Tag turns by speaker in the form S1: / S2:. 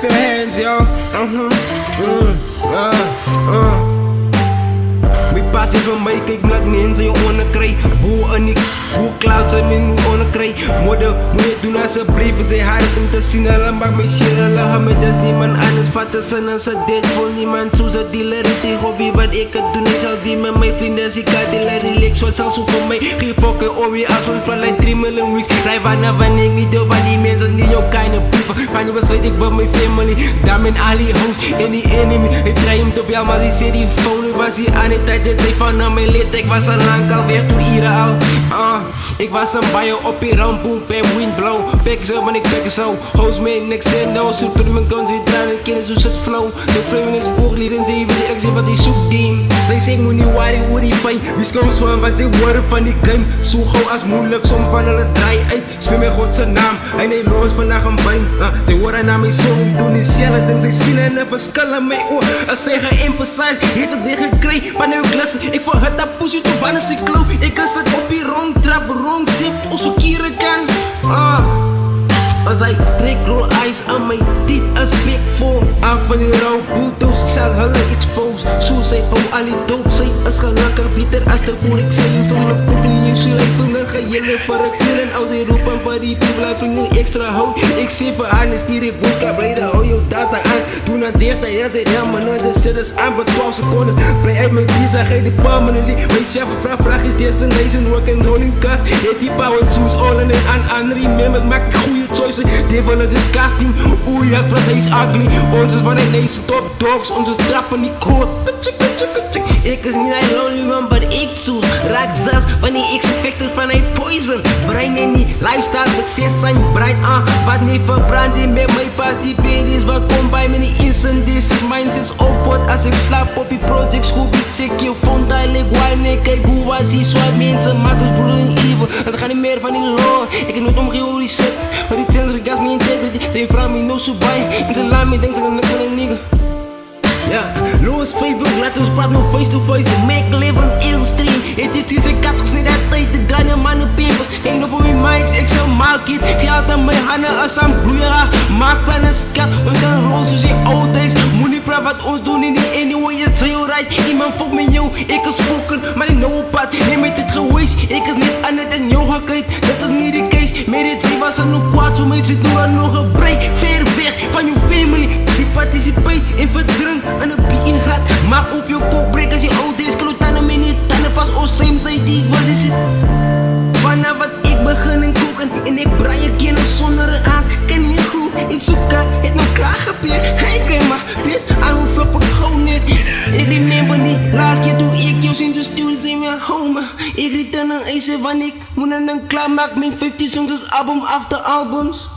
S1: clap your hands, yo. My passie van my, kyk blak mense jou onderkry. Hoe en ek, hoe cloud sy men hoe onderkry. Model, moet jy doen asseblief en sy hard om te sien. Hulle maak my shit, hulle gaan my dis niemand anders vat as sin as a dead vol. Niemand soos a dealer, die hobby wat ek het doen. Ek sal die met my vrienden, as ek had die relax. Wat sal so vir my, geen fokke om jy as ons van like 3 million weeks. Rij wanneer ek niet door van die mense, nie jou kind of people. Wanneer besluit ek by my family, dan en al die hoes en die enemy. Ek try om te bel, maar die sê die phone was hier aan die tijd. Dit sy van na my lid, ek was al lang alweer 2 ure al. Ek was een baie op die round, boom, bam, wind blow. Pek zo, man, ik pek zo. Hoes me, next stand now. Super mijn guns, weer draaien, en kennis hoe zit flow. De flavor is oogleden, ze wil die exit wat die zoekt dien. Zij zegt moet niet waar die hoe die pijn. Wie komt zo aan wat ze worden van die game. Zo gauw als moeilijk, som van hulle draai uit. Speel met God zijn naam, hij neemt los vandaag een bijn. Zij worden naar mijn zoon, doen die zelf. En zij zien en verschil aan mijn oor. Als zij gaan emphasize, heeft het weer gekregen. Wanneer ik luister, ik voor het dat push het op wanneer ze kloot. Ik kan zet op die wrong trap, wrong step, als ik hier kan. Als hij trek roll eyes aan mijn dit als big four. Aan van die rauw bulldoze, ik zal hulle expose. Zo zij hou al die dope, zij is gelukkig beter als de voor ik zei. Je zal een poep in je ziel, ik wil ga jullie voor het killen. Als hij roepen voor die people, hij brengt een extra hout. Ik zie voor aan, is die ik boek, ik brede, hou je data aan. Doe na 30 jaar, zei helemaal nooit, de shit is aan, maar 12 seconden. Play uit mijn visa, geef die permanently. Mijn chef vraag is destination, work and rolling cast. Heet die power choose, all in it, aan remember, maak goede choices. Devil is disgusting, oeh ja, plus hij is ugly. Ons is van het neus, top dogs, onze trappen niet cool. Ik is niet een lonely man, but ik zoek. Raakt zelfs wanneer ik effecten van een poison. Brein en die lifestyle, succes zijn bright aan. Wat niet verbranden met mijn pas, die baby's. Wat komt bij me niet instant, this is minds is opbod. Als ik slaap op die projects, goed die check je phone, duidelijk wine. Kijk hoe was die swipe, mensen maken ons broer in evil. Het gaat niet meer van die law, ik heb nooit omgegeven hoe die zit. Maar die tender gas me integrity, zij vraagt me no so bij. En ze laat me denken dat ik een nigga. Ja, los Facebook, laat ons praten nog face to face. Make live on illstream. Het is een kat gesneden uit tijd, de draaien mannen pimpers. Heen over mijn mics, ik zal maken. Geld aan mijn handen als aan bloeien. Maak plannen skat, ons kan rollen zoals in old days. Moet niet praten wat ons doen in die anyway, it's heel right. Iemand volgt met jou, ik is fokker, maar ik know pad. Neem met het geweest, ik is niet aan het en jou gekeken. Dat is niet de case, met het zij was er nog kwaad. Zo met zit nog nog een break, ver weg van je family. Ze participeert in verdrunk. En een begin gaat, maak op je kop, break als je oud is. Kloot aan hem in je tanden, pas o same zij die was is het. Vanaf wat ik begin en koken, en ik braai je kinderen zonder een aan. Ken je goed, in zoeken, het nog klaar gepeerd. Hij kreeg maar, bitch, aan hoeveel ik gewoon niet. Ik remember niet, laatst keer toen ik jou in de studio zei me home. Ik reed dan een eisen, want ik moet dan klaar maken, mijn 50 songs als album after albums.